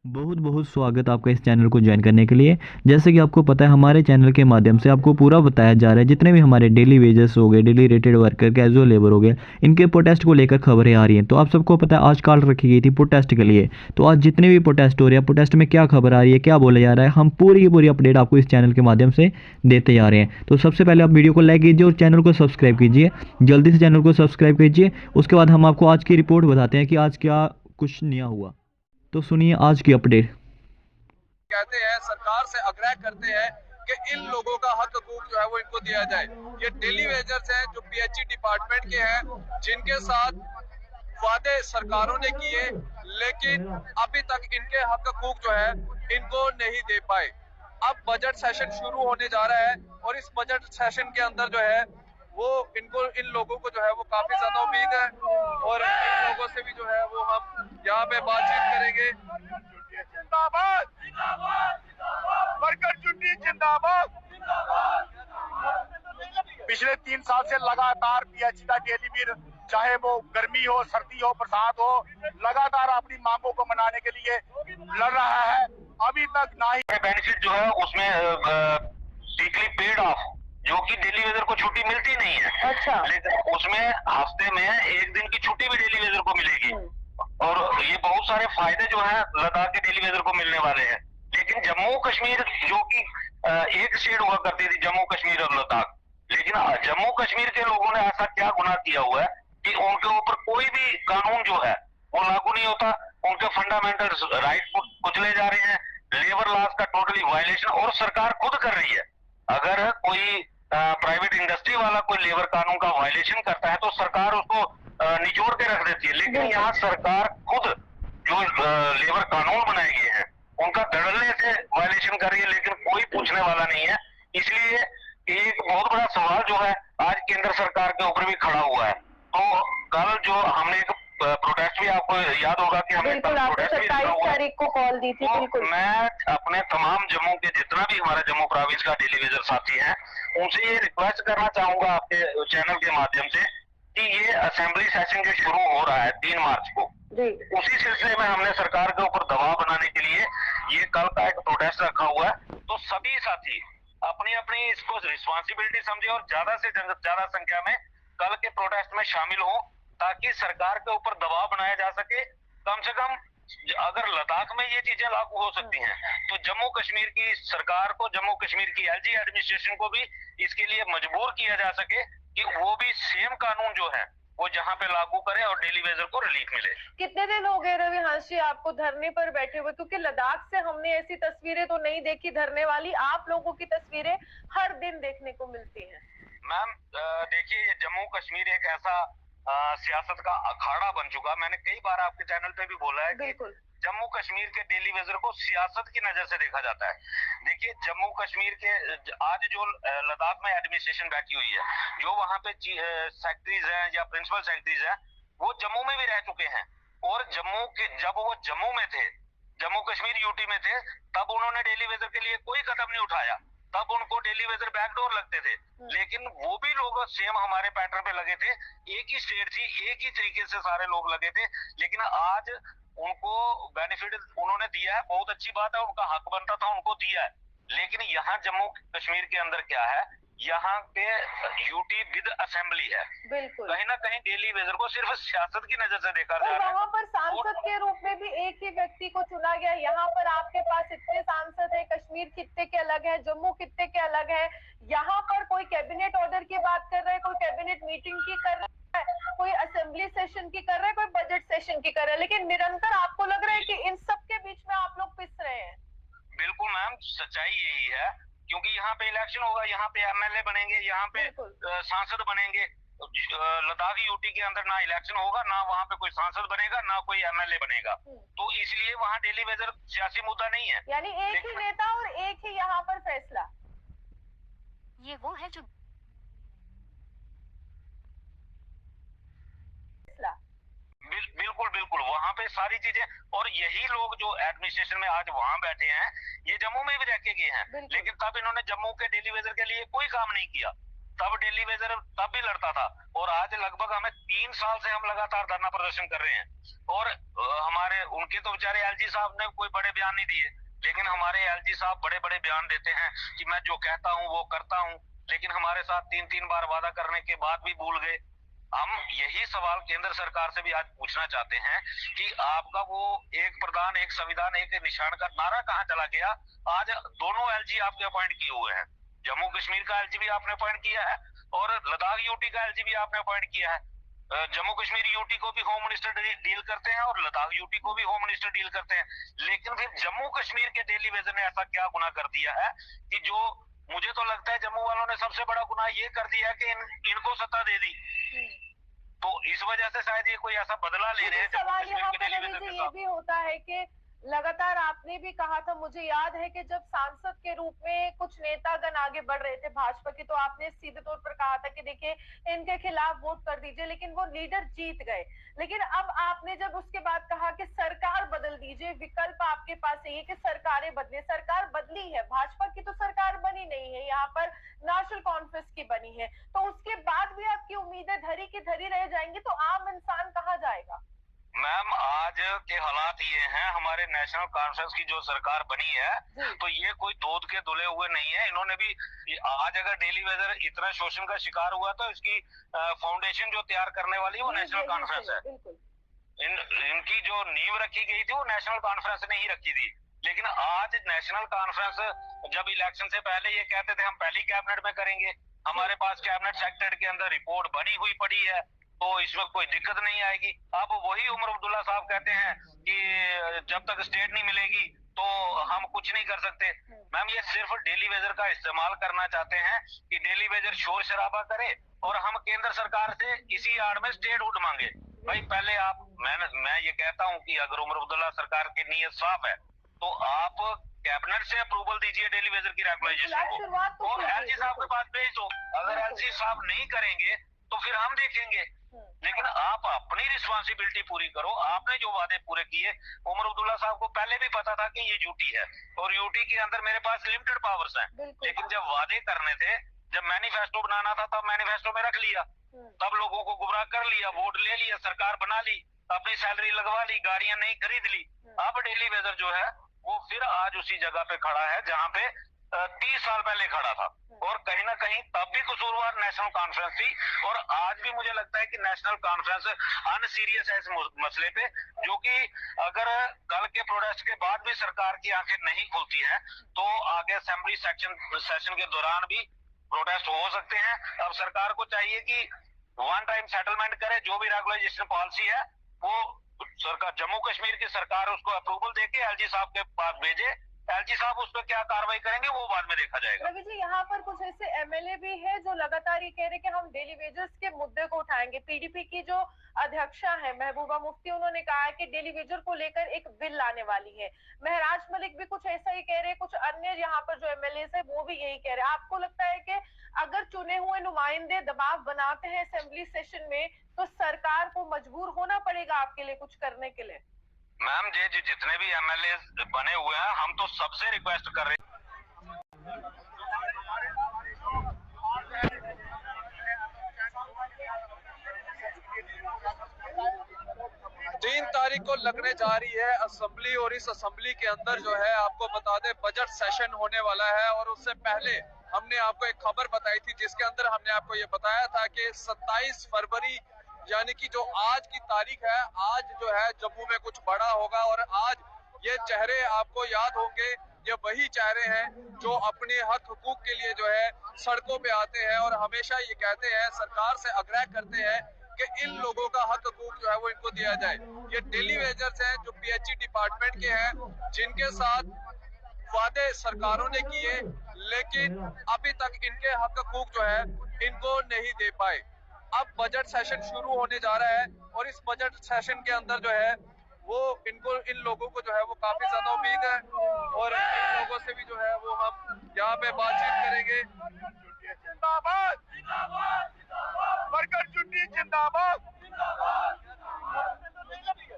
बहुत बहुत स्वागत आपका इस चैनल को ज्वाइन करने के लिए। जैसे कि आपको पता है, हमारे चैनल के माध्यम से आपको पूरा बताया जा रहा है, जितने भी हमारे डेली वेजेस हो गए, daily rated worker, casual labour हो गए, इनके प्रोटेस्ट को लेकर खबरें आ रही हैं। तो आप सबको पता है आज कॉल रखी गई थी प्रोटेस्ट के लिए। तो आज जितने भी प्रोटेस्ट हो रहे हैं, प्रोटेस्ट में क्या खबर आ रही है, क्या बोला जा रहा है, हम पूरी की पूरी अपडेट आपको इस चैनल के माध्यम से देते जा रहे हैं। तो सबसे पहले आप वीडियो को लाइक कीजिए और चैनल को सब्सक्राइब कीजिए। जल्दी से चैनल को सब्सक्राइब कीजिए। उसके बाद हम आपको आज की रिपोर्ट बताते हैं कि आज क्या कुछ नया हुआ। तो सुनिए आज की अपडेट। कहते हैं, सरकार से आग्रह करते हैं कि इन लोगों का हक हकूक जो है वो इनको दिया जाए। ये डेली वेजर्स हैं जो पीएचई डिपार्टमेंट के हैं, जिनके साथ वादे सरकारों ने किए, लेकिन अभी तक इनके हक हकूक जो है इनको नहीं दे पाए। अब बजट सेशन शुरू होने जा रहा है और इस बजट सेशन के अंदर जो है वो इन लोगों को जो है वो काफी ज्यादा उम्मीद है और इन लोगों से भी जो है वो हम यहाँ पे बातचीत करेंगे। जिंदाबाद, वर्कर यूनियन जिंदाबाद। पिछले 3 साल से लगातार पीएचई का डेली वेज, चाहे वो गर्मी हो, सर्दी हो, बरसात हो, लगातार अपनी मांगों को मनाने के लिए लड़ रहा है। अभी तक ना ही बेनिफिट जो है उसमें वीकली पेड ऑफ, जो कि डेली वेजर को छुट्टी मिलती नहीं है। अच्छा। लेकिन उसमें हफ्ते में एक दिन की छुट्टी भी डेली वेजर को मिलेगी और ये बहुत सारे फायदे जो है लद्दाख के डेली वेजर को मिलने वाले हैं। लेकिन जम्मू कश्मीर जो कि एक स्टेट हुआ करती थी, जम्मू कश्मीर और लद्दाख, लेकिन जम्मू कश्मीर के लोगों ने ऐसा क्या गुनाह किया हुआ है कि उनके ऊपर कोई भी कानून जो है वो लागू नहीं होता। उनके फंडामेंटल राइट कुचले जा रहे हैं, लेबर लॉज का टोटली वायलेशन, और सरकार खुद कर रही है। अगर कोई प्राइवेट इंडस्ट्री वाला कोई लेबर कानून का वायलेशन करता है तो सरकार उसको निचोड़ के रख देती है। लेकिन यहाँ सरकार खुद जो लेबर कानून बनाए गए हैं उनका धड़ल्ले से वायलेशन कर रही है, लेकिन कोई पूछने वाला नहीं है। इसलिए एक बहुत बड़ा सवाल जो है आज केंद्र सरकार के ऊपर भी खड़ा हुआ है। तो कल जो हमने एक प्रोटेस्ट भी, आपको याद होगा कि हमने कल प्रोटेस्ट भी 27 तारीख को कॉल दी थी। बिल्कुल, मैं अपने तमाम जम्मू के जितना भी हमारा जम्मू प्रोविंस का डेली वेजर साथी है उनसे ये रिक्वेस्ट करना चाहूंगा आपके चैनल के माध्यम से कि ये असेंबली सेशन जो शुरू हो रहा है 3 मार्च को, उसी सिलसिले में हमने सरकार के ऊपर दबाव बनाने के लिए ये कल का एक प्रोटेस्ट रखा हुआ है। तो सभी साथी अपनी अपनी इसको रिस्पॉन्सिबिलिटी समझे और ज्यादा से ज्यादा संख्या में कल के प्रोटेस्ट में शामिल हो, ताकि सरकार के ऊपर दबाव बनाया जा सके। कम से कम अगर लद्दाख में ये चीजें लागू हो सकती हैं तो जम्मू कश्मीर की सरकार को, जम्मू कश्मीर की एलजी एडमिनिस्ट्रेशन को भी इसके लिए मजबूर किया जा सके कि वो भी सेम कानून जो है वो जहाँ पे लागू करे और डेली वेजर को रिलीफ मिले। कितने दिन हो गए रवि जी आपको धरने पर बैठे हुए? क्योंकि लद्दाख से हमने ऐसी तस्वीरें तो नहीं देखी धरने वाली, आप लोगों की तस्वीरें हर दिन देखने को मिलती हैं। मैम देखिए, ये जम्मू कश्मीर एक ऐसा सियासत का अखाड़ा बन चुका। मैंने कई बार आपके चैनल पे भी बोला है कि जम्मू कश्मीर के डेली वेजर को सियासत की नजर से देखा जाता है। देखिए, जम्मू कश्मीर के आज जो लद्दाख में एडमिनिस्ट्रेशन बैठी हुई है, जो वहाँ पे सेक्रेटरीज हैं या प्रिंसिपल सेक्रेटरीज हैं, वो जम्मू में भी रह चुके हैं। और जम्मू के जब वो जम्मू में थे, जम्मू कश्मीर यूटी में थे, तब उन्होंने डेली वेजर के लिए कोई कदम नहीं उठाया। तब उनको डेली वेजर बैकडोर लगते थे। लेकिन वो भी लोग सेम हमारे पैटर्न पे लगे थे, एक ही स्टेट थी, एक ही तरीके से सारे लोग लगे थे। लेकिन आज उनको बेनिफिट उन्होंने दिया है, बहुत अच्छी बात है, उनका हक बनता था, उनको दिया है। लेकिन यहाँ जम्मू कश्मीर के अंदर क्या है, यहाँ पे यूटी विद असेंबली है। बिल्कुल, कहीं ना कहीं डेली वेजर को सिर्फ सियासत की नजर से देखा जा रहा है। वहाँ पर सांसद के रूप में भी एक ही व्यक्ति को चुना गया। यहाँ पर आपके पास इतने सांसद है, कश्मीर खित्ते के अलग है, जम्मू खित्ते के अलग है। यहाँ पर कोई कैबिनेट ऑर्डर की बात कर रहा है, कोई कैबिनेट मीटिंग की कर रहा है, कोई असेंबली सेशन की कर रहा है, कोई बजट सेशन की कर रहा है, लेकिन निरंतर आपको लग रहा है कि इन सब के बीच में आप लोग पिस रहे हैं। बिल्कुल मैम, सच्चाई यही है, क्योंकि यहाँ पे इलेक्शन होगा, यहाँ पे एमएलए बनेंगे, यहाँ पे सांसद बनेंगे। लद्दाख यूटी के अंदर ना इलेक्शन होगा, ना वहाँ पे कोई सांसद बनेगा, ना कोई एमएलए बनेगा। तो इसलिए वहाँ डेली वेजर सियासी मुद्दा नहीं है। यानी एक ही नेता और एक ही यहाँ पर फैसला। ये वो है जो बिल्कुल बिल्कुल, वहाँ पे सारी चीजें, और यही लोग जो एडमिनिस्ट्रेशन में आज वहाँ बैठे हैं, ये जम्मू में भी रह के गए हैं। लेकिन तब इन्होंने जम्मू के डेली वेजर के लिए कोई काम नहीं किया। तब डेली वेजर तब भी लड़ता था, और आज लगभग हमें 3 साल से हम लगातार धरना प्रदर्शन कर रहे हैं। और हमारे उनके तो बेचारे एलजी साहब ने कोई बड़े बयान नहीं दिए, लेकिन हमारे एलजी साहब बड़े बड़े बयान देते हैं कि मैं जो कहता हूं वो करता हूं, लेकिन हमारे साथ 3-3 बार वादा करने के बाद भी भूल गए। हम यही सवाल केंद्र सरकार से भी आज पूछना चाहते हैं कि आपका वो एक प्रधान, एक संविधान, एक निशान का नारा कहां चला गया? आज दोनों एलजी आपके अपॉइंट किए हुए हैं, जम्मू कश्मीर का एलजी भी आपने अपॉइंट किया है और लद्दाख यूटी का एलजी भी आपने अपॉइंट किया है। जम्मू कश्मीर यूटी को भी होम मिनिस्टर डील करते हैं और लद्दाख यूटी को भी होम मिनिस्टर डील करते हैं, लेकिन फिर जम्मू कश्मीर के डेली वेजर ने ऐसा क्या गुनाह कर दिया है कि जो मुझे तो लगता है जम्मू वालों ने सबसे बड़ा गुनाह ये कर दिया है कि इनको सत्ता दे दी। तो इस वजह से शायद ये कोई ऐसा बदला ले रहे हैं। सवाल यहाँ पे रवि जी ये भी होता है कि लगातार आपने भी कहा था, मुझे याद है कि जब सांसद के रूप में कुछ नेतागण आगे बढ़ रहे थे भाजपा के, तो आपने सीधे तौर पर कहा था कि देखिए इनके खिलाफ वोट कर दीजिए, लेकिन वो लीडर जीत गए। लेकिन अब आपने जब उसके बाद कहा कि सरकार बदल दीजिए, विकल्प आपके पास है कि सरकारें बदले, सरकार बदली है, भाजपा की तो सरकार बनी नहीं है, यहाँ पर नेशनल कॉन्फ्रेंस की बनी है, तो उसके बाद भी आपकी उम्मीदें धरी की धरी रह जाएंगी, तो आम इंसान कहाँ जाएगा? मैम आज के हालात ये हैं, हमारे नेशनल कॉन्फ्रेंस की जो सरकार बनी है, तो ये कोई दूध के धुले हुए नहीं है। इन्होंने भी आज अगर डेली वेजर इतना शोषण का शिकार हुआ तो इसकी फाउंडेशन जो तैयार करने वाली है वो नेशनल कॉन्फ्रेंस है। इनकी जो नींव रखी गई थी वो नेशनल कॉन्फ्रेंस ने ही रखी थी। लेकिन आज नेशनल कॉन्फ्रेंस जब इलेक्शन से पहले ये कहते थे हम पहली कैबिनेट में करेंगे, हमारे पास कैबिनेट सेक्रेटरी के अंदर रिपोर्ट बनी हुई पड़ी है, तो इस वक्त कोई दिक्कत नहीं आएगी। अब वही उमर अब्दुल्ला साहब कहते हैं कि जब तक स्टेट नहीं मिलेगी तो हम कुछ नहीं कर सकते। मैम ये सिर्फ डेली वेजर का इस्तेमाल करना चाहते हैं कि डेली वेजर शोर शराबा करे और हम केंद्र सरकार से इसी आड़ में स्टेट हुड मांगे। भाई पहले आप, मैं ये कहता हूं कि अगर उमर अब्दुल्ला सरकार की नीयत साफ है तो आप कैबिनेट से अप्रूवल दीजिए डेली वेजर की रेगुलाइजेशन को और एलजी साहब के पास भेज दो। अगर एलजी साहब नहीं करेंगे तो फिर हम देखेंगे, लेकिन आप अपनी रिस्पॉन्सिबिलिटी पूरी करो। आपने जो वादे पूरे किए, उमर अब्दुल्ला साहब को पहले भी पता था कि ये यूटी है और यूटी के अंदर मेरे पास लिमिटेड पावर्स हैं, लेकिन जब वादे करने थे, जब मैनिफेस्टो बनाना था तब मैनिफेस्टो में रख लिया, तब लोगों को गुमराह कर लिया, वोट ले लिया, सरकार बना ली, अपनी सैलरी लगवा ली, गाड़ियां नहीं खरीद ली। अब डेली वेजर जो है वो फिर आज उसी जगह पे खड़ा है जहां पे 30 साल पहले खड़ा था, और कहीं ना कहीं तब भी कसूरवार नेशनल कॉन्फ्रेंस थी और आज भी मुझे लगता है कि नेशनल कॉन्फ्रेंस अनसीरियस है इस मसले पे, जो कि अगर कल के प्रोटेस्ट के बाद भी सरकार की आंखें नहीं खुलती हैं तो आगे असेंबली सेशन के दौरान भी प्रोटेस्ट हो सकते हैं। अब सरकार को चाहिए कि वन टाइम सेटलमेंट करे, जो भी रेगुलाइजेशन पॉलिसी है वो सरकार, जम्मू कश्मीर की सरकार उसको अप्रूवल देके एलजी साहब के पास भेजे, एलजी साहब उस पर क्या कार्रवाई करेंगे वो बाद में देखा जाएगा। रवि जी यहाँ पर कुछ ऐसे एमएलए भी है जो लगातार ये कह रहे कि हम डेली वेजर्स के मुद्दे को उठाएंगे। पीडीपी की जो अध्यक्षा है महबूबा मुफ्ती, उन्होंने कहा है कि डेली वेजर को लेकर एक बिल लाने वाली है। महराज मलिक भी कुछ ऐसा ही कह रहे हैं, कुछ अन्य यहाँ पर जो एमएलए है वो भी यही कह रहे हैं। आपको लगता है कि अगर चुने हुए नुमाइंदे दबाव बनाते हैं असेंबली सेशन में तो सरकार को मजबूर होना पड़ेगा आपके लिए कुछ करने के लिए? मैम जी जितने भी एमएलए बने हुए हैं हम तो सबसे रिक्वेस्ट कर रहे हैं। 3 तारीख को लगने जा रही है असेंबली, और इस असेंबली के अंदर जो है आपको बता दें बजट सेशन होने वाला है। और उससे पहले हमने आपको एक खबर बताई थी जिसके अंदर हमने आपको ये बताया था कि 27 फरवरी यानी कि जो आज की तारीख है, आज जो है जम्मू में कुछ बड़ा होगा। और आज ये चेहरे आपको याद होंगे, ये वही चेहरे हैं जो अपने हक हुकूक के लिए जो है सड़कों पे आते हैं और हमेशा ये कहते हैं, सरकार से आग्रह करते हैं कि इन लोगों का हक हुकूक जो है वो इनको दिया जाए। ये डेली वेजर्स हैं जो पीएचई डिपार्टमेंट के हैं, जिनके साथ वादे सरकारों ने किए लेकिन अभी तक इनके हक हुकूक जो है इनको नहीं दे पाए। अब बजट सेशन शुरू होने जा रहा है और इस बजट सेशन के अंदर जो है वो इन लोगों को जो है वो काफी ज्यादा उम्मीद है और इन लोगों से भी जो है वो हम यहाँ पे बातचीत करेंगे। जिंदाबाद, वर्कर छुट्टी जिंदाबाद,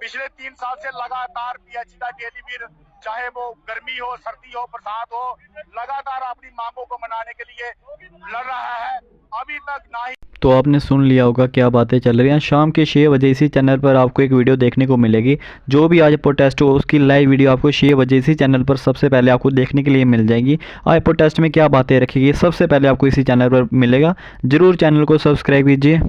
पिछले 3 साल से लगातार पीएचई का डेली वीर, चाहे वो गर्मी हो, सर्दी हो, बरसात हो, लगातार अपनी मांगों को मनाने के लिए लड़ रहा है। अभी तक ना ही तो आपने सुन लिया होगा क्या बातें चल रही हैं। शाम के 6 बजे इसी चैनल पर आपको एक वीडियो देखने को मिलेगी। जो भी आज प्रोटेस्ट हो उसकी लाइव वीडियो आपको 6 बजे इसी चैनल पर सबसे पहले आपको देखने के लिए मिल जाएगी। आज प्रोटेस्ट में क्या बातें रखेगी सबसे पहले आपको इसी चैनल पर मिलेगा। ज़रूर चैनल को सब्सक्राइब कीजिए।